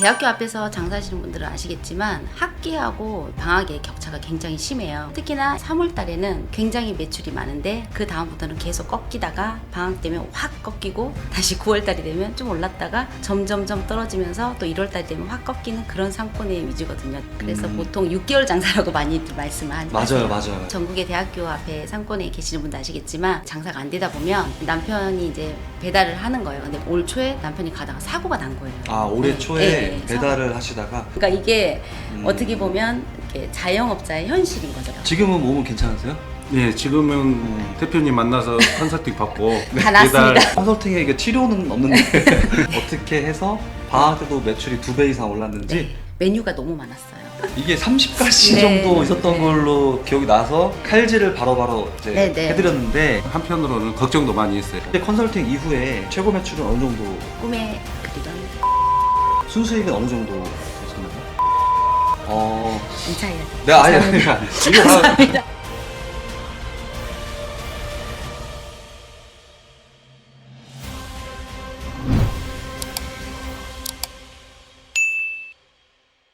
대학교 앞에서 장사하시는 분들은 아시겠지만 학기하고 방학의 격차가 굉장히 심해요. 특히나 3월 달에는 굉장히 매출이 많은데 그 다음부터는 계속 꺾이다가 방학 되면 확 꺾이고 다시 9월 달이 되면 좀 올랐다가 점점점 떨어지면서 또 1월 달이 되면 확 꺾이는 그런 상권의 위주거든요. 그래서 보통 6개월 장사라고 많이 말씀을 하세요. 맞아요. 전국의 대학교 앞에 상권에 계시는 분도 아시겠지만 장사가 안 되다 보면 남편이 이제 배달을 하는 거예요. 근데 올 초에 남편이 가다가 사고가 난 거예요. 아, 올해 네. 초에 네, 배달을 하시다가 그러니까 이게 어떻게 보면 이렇게 자영업자의 현실인 거죠. 지금은 몸은 괜찮으세요? 예, 지금은 대표님 만나서 컨설팅 받고 다 났습니다. 컨설팅에 이게 치료는 없는데 어떻게 해서 방학 때도 매출이 2배 이상 올랐는지 네, 메뉴가 너무 많았어요. 이게 30가지 네. 정도 있었던 네. 걸로 기억이 나서 칼질을 바로바로 이제 네, 네. 해드렸는데 한편으로는 걱정도 많이 했어요. 컨설팅 이후에 최고 매출은 어느 정도, 꿈에 그리던 순수익은 어느 정도 되셨나요? 인차해야 돼요. 네, 아니 죄송합니다. 이게 다 감사합니다.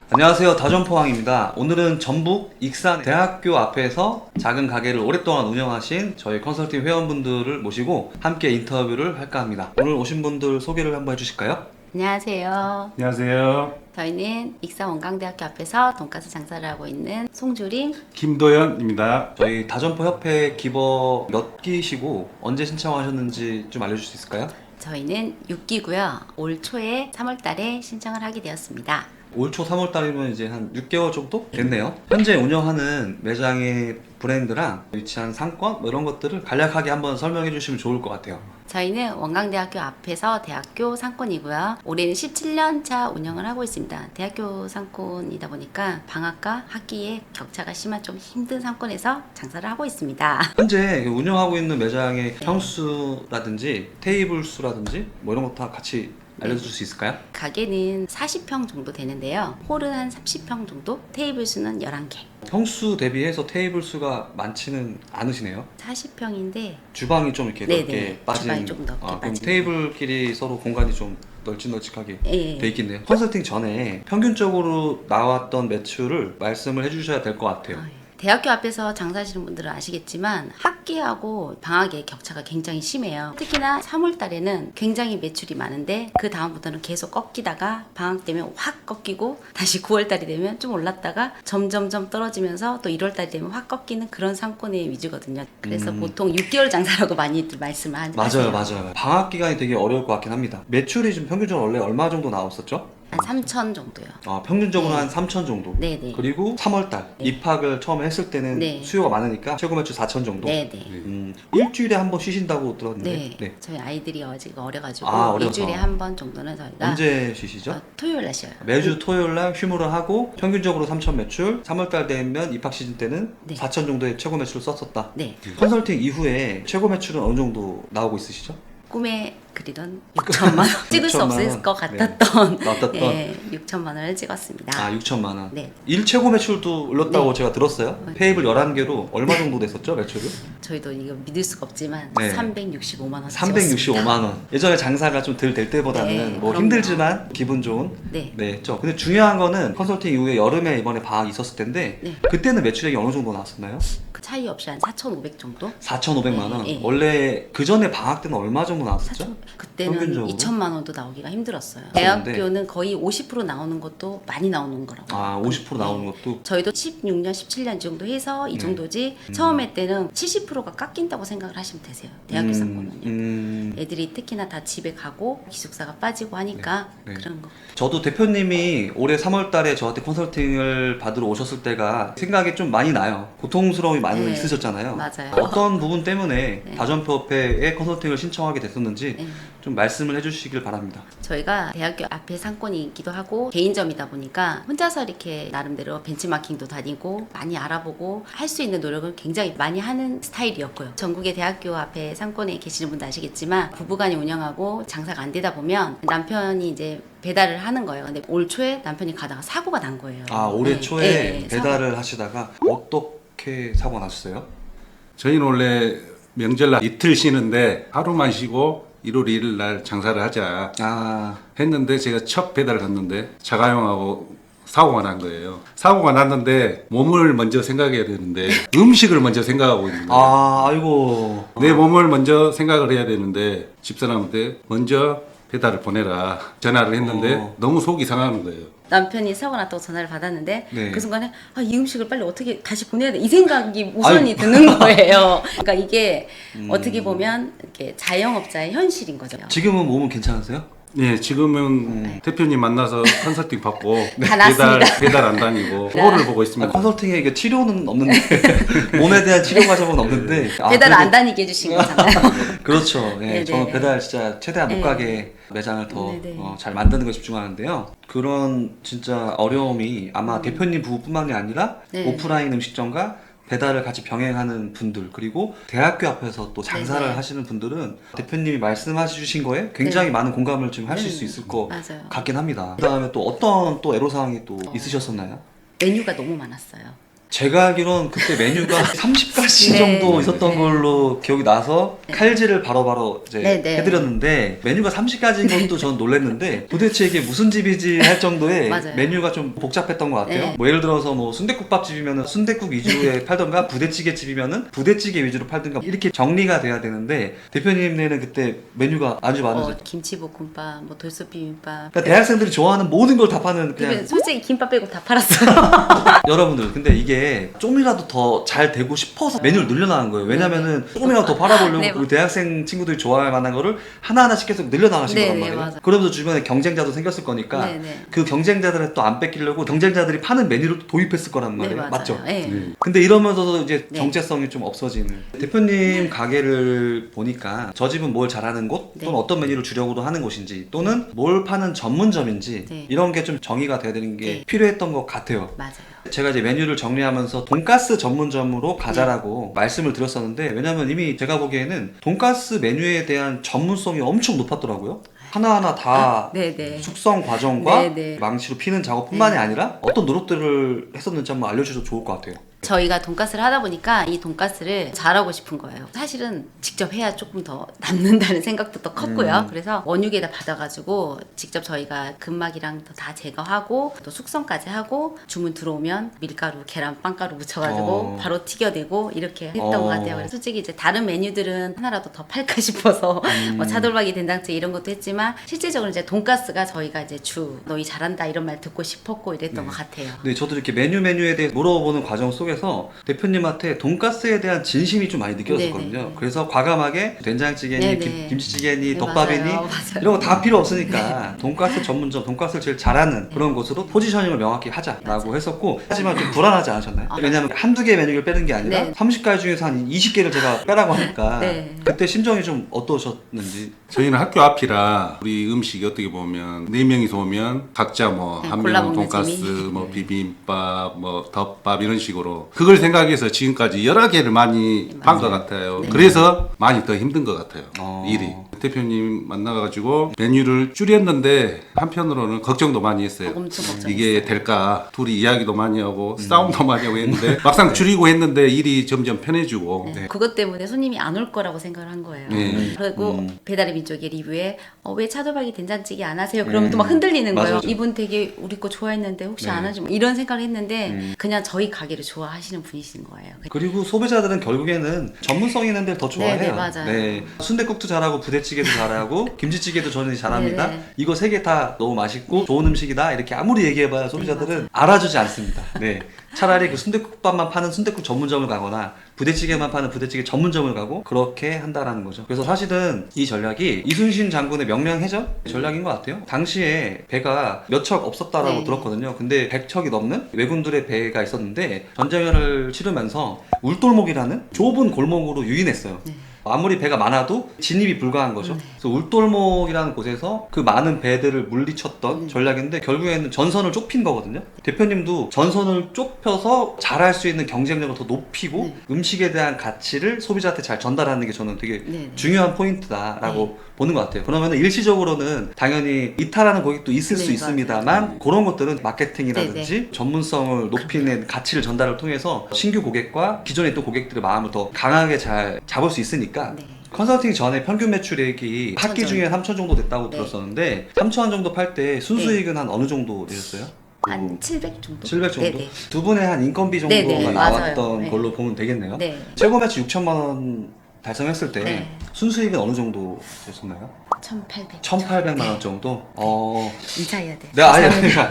안녕하세요, 다전포항입니다. 오늘은 전북 익산 대학교 앞에서 작은 가게를 오랫동안 운영하신 저희 컨설팅 회원분들을 모시고 함께 인터뷰를 할까 합니다. 오늘 오신 분들 소개를 한번 해주실까요? 안녕하세요. 안녕하세요. 저희는 익산 원광대학교 앞에서 돈가스 장사를 하고 있는 송주림. 김도현입니다. 저희 다전포협회 기버 몇 기시고 언제 신청하셨는지 좀 알려줄 수 있을까요? 저희는 6기고요. 올 초에 3월 달에 신청을 하게 되었습니다. 올 초 3월 달이면 이제 한 6개월 정도 됐네요. 현재 운영하는 매장의 브랜드랑 위치한 상권 뭐 이런 것들을 간략하게 한번 설명해 주시면 좋을 것 같아요. 저희는 원광대학교 앞에서 대학교 상권이고요. 올해는 17년 차 운영을 하고 있습니다. 대학교 상권이다 보니까 방학과 학기에 격차가 심한 좀 힘든 상권에서 장사를 하고 있습니다. 현재 운영하고 있는 매장의 평수라든지 테이블 수라든지 뭐 이런 거 다 같이 알려줄 수 있을까요? 가게는 40평 정도 되는데요. 홀은 한 30평 정도, 테이블 수는 11개. 평수 대비해서 테이블 수가 많지는 않으시네요. 40평인데 주방이 좀 이렇게 네네. 넓게 빠진. 주방이 좀 넓게 그럼 빠진. 테이블끼리 서로 공간이 좀 널찍널찍하게 예. 돼 있겠네요. 컨설팅 전에 평균적으로 나왔던 매출을 말씀을 해주셔야 될 것 같아요. 대학교 앞에서 장사하시는 분들은 아시겠지만 학기하고 방학의 격차가 굉장히 심해요. 특히나 3월 달에는 굉장히 매출이 많은데 그 다음부터는 계속 꺾이다가 방학 되면 확 꺾이고 다시 9월 달이 되면 좀 올랐다가 점점점 떨어지면서 또 1월 달이 되면 확 꺾이는 그런 상권의 위주거든요. 그래서 보통 6개월 장사라고 많이 말씀을 하세요. 맞아요. 방학 기간이 되게 어려울 것 같긴 합니다. 매출이 좀 평균적으로 원래 얼마 정도 나왔었죠? 한 3천 정도요. 평균적으로 네. 한 3천 정도. 네네. 그리고 3월달 입학을 처음에 했을 때는 네. 수요가 많으니까 최고 매출 4천 정도. 네네. 일주일에 한 번 쉬신다고 들었는데. 네. 저희 아이들이 아직 어려가지고 어려서. 일주일에 한 번 정도는 저희가 언제 쉬시죠? 토요일 날 쉬어요. 매주 토요일 날 휴무를 하고 평균적으로 3천 매출, 3월달 되면 입학 시즌 때는 네. 4천 정도의 최고 매출을 썼었다. 네. 컨설팅 이후에 최고 매출은 어느 정도 나오고 있으시죠? 꿈에 그리던 6천만 원 찍을 수 6천만 없을 원. 것 같았던 나왔던. 예, 6천만 원을 찍었습니다. 6천만 원. 네. 일 최고 매출도 올렸다고 네. 제가 들었어요. 네. 테이블 11개로 얼마 정도 됐었죠, 매출이? 저희도 이거 믿을 수가 없지만 네. 365만 원 365만 원. 예전에 장사가 좀 덜 될 때보다는 네, 뭐 그럼요. 힘들지만 기분 좋은. 네. 네, 했죠. 근데 중요한 거는 컨설팅 이후에 여름에 이번에 방학이 있었을 텐데 네. 그때는 매출액이 어느 정도 나왔었나요? 그 차이 없이 한 4,500 정도? 4,500만 원. 네, 네. 원래 그 전에 방학 때는 얼마 정도 나왔었죠? 4,000, 그때는 평균적으로? 2천만 원도 나오기가 힘들었어요. 그런데- 대학교는 거의 50% 나오는 것도 많이 나오는 거라고. 50% 나오는 것도. 저희도 16년, 17년 정도 해서 이 네. 정도지 처음에 때는 70%가 깎인다고 생각을 하시면 되세요. 대학교 상권은요. 애들이 특히나 다 집에 가고 기숙사가 빠지고 하니까 네. 네. 그런 거. 저도 대표님이 올해 3월 달에 저한테 컨설팅을 받으러 오셨을 때가 생각이 좀 많이 나요. 고통스러움이 많이 네. 있으셨잖아요. 맞아요. 어떤 부분 때문에 네. 다전포협회에 컨설팅을 신청하게 됐었는지 네. 좀 말씀을 해주시길 바랍니다. 저희가 대학교 앞에 상권이기도 하고 개인점이다 보니까 혼자서 이렇게 나름대로 벤치마킹도 다니고 많이 알아보고 할 수 있는 노력을 굉장히 많이 하는 스타일이었고요. 전국의 대학교 앞에 상권에 계시는 분도 아시겠지만 부부간이 운영하고 장사가 안 되다 보면 남편이 이제 배달을 하는 거예요. 근데 올 초에 남편이 가다가 사고가 난 거예요. 올해 네. 초에 네, 배달을 하시다가 어떻게 사고 나셨어요? 저희는 원래 명절날 이틀 쉬는데 하루만 쉬고 1월 1일 날 장사를 하자 아, 했는데 제가 첫 배달을 갔는데 자가용하고 사고가 난 거예요. 사고가 났는데 몸을 먼저 생각해야 되는데 음식을 먼저 생각하고 있는 거예요. 아이고. 내 몸을 먼저 생각을 해야 되는데 집사람한테 먼저 배달을 보내라 전화를 했는데 너무 속이 상하는 거예요. 남편이 사고 났다고 전화를 받았는데 네. 그 순간에 이 음식을 빨리 어떻게 다시 보내야 돼 이 생각이 우선이 드는 거예요. 그러니까 이게 어떻게 보면 이렇게 자영업자의 현실인 거죠. 지금은 몸은 괜찮으세요? 네, 지금은 대표님 만나서 컨설팅 받고 다 났습니다. 배달 안 다니고 그거를 보고 있습니다. 컨설팅에 이게 치료는 없는데 몸에 대한 치료 과정은 없는데 배달을 그래도- 안 다니게 해주신 거잖아요. 그렇죠. 예, 네네. 저는 배달 진짜 최대한 못 네. 가게 매장을 더 네네. 잘 만드는 거 집중하는데요. 그런 진짜 어려움이 아마 대표님 부부뿐만이 아니라 네. 오프라인 음식점과 배달을 같이 병행하는 분들 그리고 대학교 앞에서 또 장사를 네네. 하시는 분들은 대표님이 말씀해 주신 거에 굉장히 네. 많은 공감을 지금 하실 수 있을 것 맞아요. 같긴 합니다. 그다음에 또 어떤 또 애로사항이 또 있으셨었나요? 메뉴가 너무 많았어요. 제가 알기로는 그때 메뉴가 30가지 네. 정도 있었던 네. 걸로 기억이 나서 네. 칼질을 바로바로 이제 네, 네. 해드렸는데 메뉴가 30가지인 것도 전 놀랐는데 도대체 이게 무슨 집이지 할 정도의 맞아요. 메뉴가 좀 복잡했던 것 같아요. 네. 뭐 예를 들어서 뭐 순댓국밥집이면은 순댓국 위주로 팔던가 부대찌개집이면은 부대찌개 위주로 팔던가 이렇게 정리가 돼야 되는데 대표님네는 그때 메뉴가 아주 많으죠. 김치볶음밥, 뭐 돌솥비빔밥. 그러니까 대학생들이 좋아하는 모든 걸 다 파는 근데 그냥 솔직히 김밥 빼고 다 팔았어요. 여러분들 근데 이게 좀이라도 더 잘 되고 싶어서 메뉴를 늘려나간 거예요. 왜냐면은 조금이라도 더 팔아보려고 네. 그 대학생 친구들이 좋아할 만한 거를 하나하나씩 계속 늘려나가신 네, 거란 네, 말이에요. 맞아요. 그러면서 주변에 경쟁자도 생겼을 거니까 네, 네. 그 경쟁자들을 또 안 뺏기려고 경쟁자들이 파는 메뉴를 또 도입했을 거란 말이에요. 네, 맞죠? 맞아요. 네. 네. 근데 이러면서도 이제 네. 정체성이 좀 없어지는 대표님 가게를 보니까 저 집은 뭘 잘하는 곳 네. 또는 어떤 메뉴를 주려고도 하는 곳인지 또는 뭘 파는 전문점인지 네. 이런 게 좀 정의가 돼야 되는 게 네. 필요했던 것 같아요. 맞아요. 제가 이제 메뉴를 정리하면서 돈가스 전문점으로 가자라고 말씀을 드렸었는데 왜냐면 이미 제가 보기에는 돈가스 메뉴에 대한 전문성이 엄청 높았더라고요. 하나하나 다 네네. 숙성 과정과 네네. 망치로 피는 작업뿐만이 네. 아니라 어떤 노력들을 했었는지 한번 알려주셔도 좋을 것 같아요. 저희가 돈가스를 하다 보니까 이 돈가스를 잘하고 싶은 거예요. 사실은 직접 해야 조금 더 남는다는 생각도 더 컸고요. 그래서 원육에다 받아가지고 직접 저희가 근막이랑 다 제거하고 또 숙성까지 하고 주문 들어오면 밀가루, 계란, 빵가루 묻혀가지고 바로 튀겨내고 이렇게 했던 것 같아요. 그래서 솔직히 이제 다른 메뉴들은 하나라도 더 팔까 싶어서 뭐 차돌박이, 된장찌개 이런 것도 했지만 실질적으로 이제 돈가스가 저희가 이제 너희 잘한다 이런 말 듣고 싶었고 이랬던 것 같아요. 네, 저도 이렇게 메뉴에 대해 물어보는 과정 속에서 대표님한테 돈가스에 대한 진심이 좀 많이 느껴졌거든요. 네네. 그래서 과감하게 된장찌개니 네네. 김치찌개니 네, 덮밥이니 맞아요. 이런 거 다 필요 없으니까 돈가스 전문점, 돈가스를 제일 잘하는 그런 곳으로 포지셔닝을 명확히 하자라고 했었고 하지만 좀 불안하지 않으셨나요? 왜냐하면 한두 개 메뉴를 빼는 게 아니라 네. 30가지 중에서 한 20개를 제가 빼라고 하니까 네. 그때 심정이 좀 어떠셨는지. 저희는 학교 앞이라 우리 음식이 어떻게 보면 4명이서 오면 각자 뭐 네, 한 골라 명은 먹는 돈가스, 재미. 뭐 비빔밥, 뭐 덮밥 이런 식으로 그걸 생각해서 지금까지 여러 개를 많이 판 것 같아요. 네. 그래서 많이 더 힘든 것 같아요. 어. 일이. 대표님 만나가지고 메뉴를 줄였는데 한편으로는 걱정도 많이 했어요. 엄청 걱정했어요. 이게 될까? 둘이 이야기도 많이 하고 싸움도 많이 하고 했는데 막상 줄이고 했는데 일이 점점 편해지고 네. 그것 때문에 손님이 안 올 거라고 생각을 한 거예요. 네. 그리고 배달의 민족의 리뷰에 왜 차돌박이 된장찌개 안 하세요? 그러면 또 막 흔들리는 거예요. 맞아요. 이분 되게 우리 거 좋아했는데 혹시 안 하지? 뭐 이런 생각을 했는데 그냥 저희 가게를 좋아하시는 분이신 거예요. 그리고 소비자들은 결국에는 전문성 있는 데를 더 좋아해요. 네, 맞아요. 네. 순댓국도 잘하고 부대찌개도 잘하고 김치찌개도 저는 잘합니다. 네. 이거 세 개 다 너무 맛있고 좋은 음식이다. 이렇게 아무리 얘기해봐야 소비자들은 알아주지 않습니다. 네. 차라리 그 순댓국밥만 파는 순댓국 전문점을 가거나 부대찌개만 파는 부대찌개 전문점을 가고 그렇게 한다라는 거죠. 그래서 사실은 이 전략이 이순신 장군의 명량해적 전략인 것 같아요. 당시에 배가 몇 척 없었다라고 네. 들었거든요. 근데 100척이 넘는 왜군들의 배가 있었는데 전쟁을 치르면서 울돌목이라는 좁은 골목으로 유인했어요. 네. 아무리 배가 많아도 진입이 불가한 거죠. 그래서 울돌목이라는 곳에서 그 많은 배들을 물리쳤던 전략인데 결국에는 전선을 좁힌 거거든요. 대표님도 전선을 좁혀서 잘할 수 있는 경쟁력을 더 높이고 음식에 대한 가치를 소비자한테 잘 전달하는 게 저는 되게 네. 중요한 포인트다라고 보는 것 같아요. 그러면 일시적으로는 당연히 이탈하는 고객도 있을 네, 수 맞아요. 있습니다만 그런 것들은 마케팅이라든지 전문성을 높이는 가치를 전달을 통해서 신규 고객과 기존에 있던 고객들의 마음을 더 강하게 잘 잡을 수 있으니까 네. 컨설팅 전에 평균 매출액이 학기 중에 3천 정도 됐다고 네. 들었었는데 3천 정도 팔 때 순수익은 한 어느 정도 되셨어요? 한 700 정도? 700 정도? 네네. 두 분의 한 인건비 정도가 네네, 나왔던 맞아요. 네. 걸로 보면 되겠네요. 네. 최고 매출 6천만 원 달성했을 때 네. 순수익은 어느 정도 됐었나요? 1,800. 1,800만 원 정도? 인사해야 돼. 네, 아니, 이거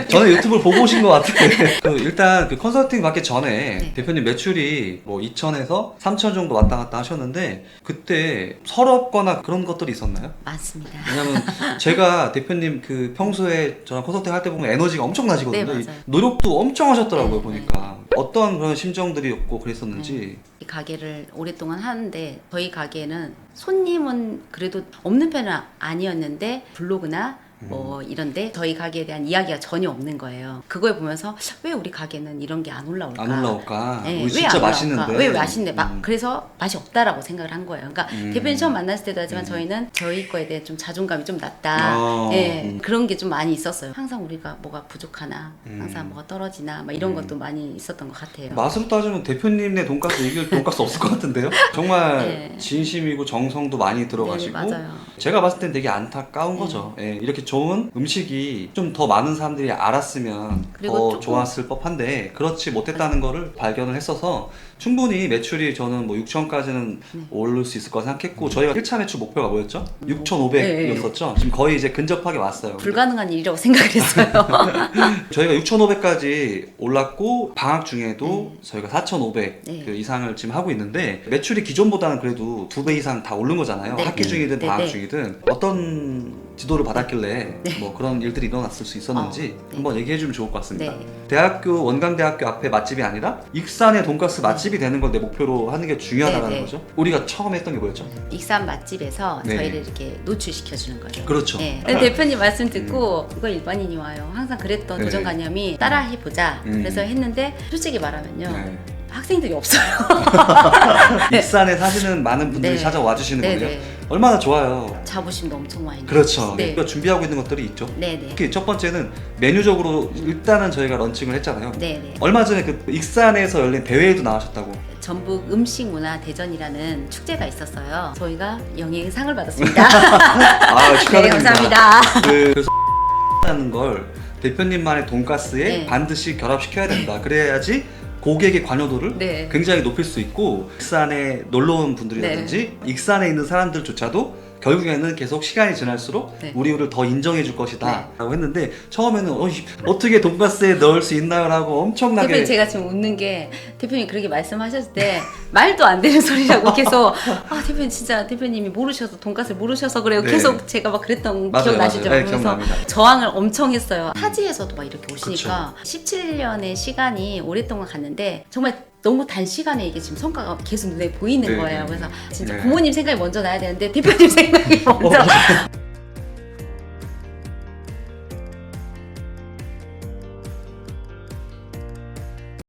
저는 유튜브를 보고 오신 것 같은데. 일단 그 컨설팅 받기 전에 네. 대표님 매출이 뭐 2천에서 3천 정도 왔다 갔다 하셨는데 그때 서럽거나 그런 것들이 있었나요? 맞습니다. 왜냐면 제가 대표님 그 평소에 저랑 컨설팅 할 때 보면 에너지가 엄청 나시거든요. 네, 맞아요. 이 노력도 엄청 하셨더라고요, 네, 보니까. 어떤 그런 심정들이었고 그랬었는지. 이 가게를 오랫동안 하는데 저희 가게는 손님은 그래도 없는 편은 아니었는데 블로그나 뭐 이런데 저희 가게에 대한 이야기가 전혀 없는 거예요. 그걸 보면서 왜 우리 가게는 이런 게 안 올라올까? 안 올라올까? 네, 우리 왜 진짜 안 올라올까? 맛있는데. 왜 맛있는데? 그래서 맛이 없다라고 생각을 한 거예요. 그러니까 대표님 처음 만났을 때도 하지만 저희는 저희 거에 대해 좀 자존감이 좀 낮다. 예, 그런 게 좀 많이 있었어요. 항상 우리가 뭐가 부족하나, 항상 뭐가 떨어지나, 막 이런 것도 많이 있었던 것 같아요. 맛으로 따지면 대표님네 돈가스 이길 돈가스 없을 것 같은데요? 정말 네. 진심이고 정성도 많이 들어가시고 네, 맞아요. 제가 봤을 땐 되게 안타까운 거죠. 예, 이렇게 좋은 음식이 좀 더 많은 사람들이 알았으면 그리고 더 조금- 좋았을 법한데 그렇지 못했다는 거를 발견을 했어서 충분히 매출이 저는 뭐 6천까지는 오를 수 있을 거라 생각했고 저희가 1차 매출 목표가 뭐였죠? 6,500이었었죠? 지금 거의 이제 근접하게 왔어요. 불가능한 일이라고 생각을 했어요. 저희가 6,500까지 올랐고 방학 중에도 저희가 4,500 네. 그 이상을 지금 하고 있는데 매출이 기존보다는 그래도 2배 이상 다 오른 거잖아요. 네. 학기 중이든 네, 방학 네. 중이든 어떤 지도를 받았길래 뭐 그런 일들이 일어났을 수 있었는지 네. 한번 얘기해 주면 좋을 것 같습니다. 네. 대학교 원광대학교 앞에 맛집이 아니라 익산의 돈가스 맛집이 되는 걸 내 목표로 하는 게 중요하다는 네, 네. 거죠. 우리가 처음 했던 게 뭐였죠? 익산 맛집에서 네. 저희를 이렇게 노출시켜 주는 거죠. 그렇죠. 네. 근데 대표님 말씀 듣고 이거 일반인이 와요. 항상 그랬던 네. 도전관념이 따라 해보자. 그래서 했는데 솔직히 말하면요. 네. 학생들이 없어요. 익산에 사시는 많은 분들이 네. 찾아와 주시는 네, 거예요. 네. 얼마나 좋아요. 자부심도 엄청 많이. 그렇죠. 네. 우리가 준비하고 있는 것들이 있죠. 네네. 특히 첫 번째는 메뉴적으로 일단은 저희가 런칭을 했잖아요. 네네. 얼마 전에 그 익산에서 열린 대회에도 나가셨다고. 전북 음식문화 대전이라는 축제가 있었어요. 저희가 영예상을 받았습니다. 아, 네, 축하드립니다. 감사합니다. 그 라는 걸 대표님만의 돈가스에 네. 반드시 결합시켜야 된다. 그래야지 고객의 관여도를 네. 굉장히 높일 수 있고 익산에 놀러 온 분들이라든지 익산에 있는 사람들조차도 결국에는 계속 시간이 지날수록 네. 우리를 더 인정해 줄 것이다 라고 했는데 처음에는 어떻게 돈가스에 넣을 수 있나요? 라고 엄청나게 대표님 제가 지금 웃는 게 대표님 그렇게 말씀하셨을 때 말도 안 되는 소리라고 계속 대표님 진짜 대표님이 모르셔서 돈가스를 모르셔서 그래요. 네. 계속 제가 막 그랬던 맞아요, 기억나시죠? 맞아요. 네, 그래서 기억납니다. 저항을 엄청 했어요. 타지에서도 막 이렇게 오시니까 17년의 시간이 오랫동안 갔는데 정말 너무 단시간에 이게 지금 성과가 계속 눈에 보이는 네, 거예요. 네. 그래서 진짜 네. 부모님 생각이 먼저 나야 되는데 대표님 생각이 먼저